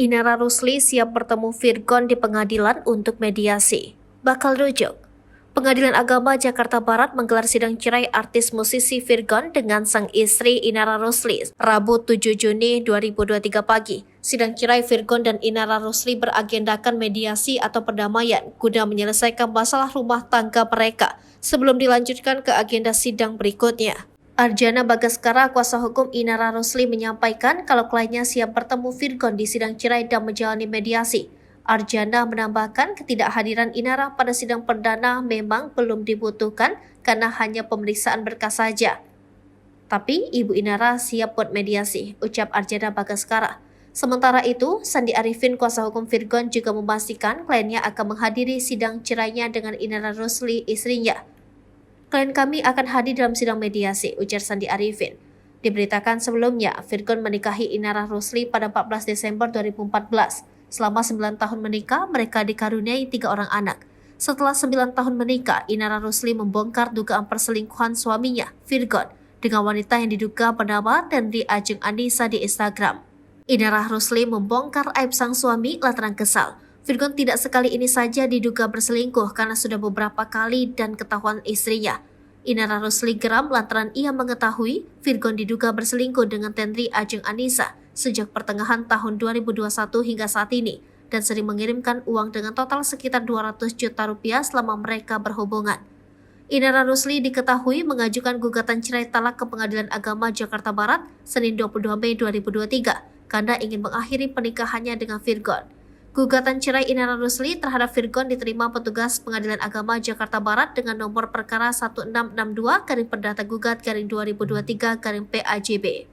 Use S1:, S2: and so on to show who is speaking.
S1: Inara Rusli siap bertemu Virgon di pengadilan untuk mediasi. Bakal rujuk. Pengadilan Agama Jakarta Barat menggelar sidang cerai artis musisi Virgon dengan sang istri Inara Rusli Rabu 7 Juni 2023 pagi. Sidang cerai Virgon dan Inara Rusli beragendakan mediasi atau perdamaian guna menyelesaikan masalah rumah tangga mereka sebelum dilanjutkan ke agenda sidang berikutnya. Arjana Bagaskara, kuasa hukum Inara Rusli, menyampaikan kalau kliennya siap bertemu Virgon di sidang cerai dan menjalani mediasi. Arjana menambahkan ketidakhadiran Inara pada sidang perdana memang belum dibutuhkan karena hanya pemeriksaan berkas saja. Tapi Ibu Inara siap buat mediasi, ucap Arjana Bagaskara. Sementara itu, Sandi Arifin, kuasa hukum Virgon, juga memastikan kliennya akan menghadiri sidang cerainya dengan Inara Rusli, istrinya. Klien kami akan hadir dalam sidang mediasi, ujar Sandi Arifin. Diberitakan sebelumnya, Virgon menikahi Inara Rusli pada 14 Desember 2014. Selama 9 tahun menikah, mereka dikaruniai 3 orang anak. Setelah 9 tahun menikah, Inara Rusli membongkar dugaan perselingkuhan suaminya, Virgon, dengan wanita yang diduga bernama Tenri Ajeng Anissa di Instagram. Inara Rusli membongkar aib sang suami lantaran kesal. Virgon tidak sekali ini saja diduga berselingkuh karena sudah beberapa kali dan ketahuan istrinya. Inara Rusli geram lantaran ia mengetahui Virgon diduga berselingkuh dengan Tenri Ajeng Anissa sejak pertengahan tahun 2021 hingga saat ini dan sering mengirimkan uang dengan total sekitar 200 juta rupiah selama mereka berhubungan. Inara Rusli diketahui mengajukan gugatan cerai talak ke Pengadilan Agama Jakarta Barat Senin 22 Mei 2023 karena ingin mengakhiri pernikahannya dengan Virgon. Gugatan cerai Inara Rusli terhadap Virgon diterima petugas Pengadilan Agama Jakarta Barat dengan nomor perkara 1662/Perdata Gugat/2023/PAJB.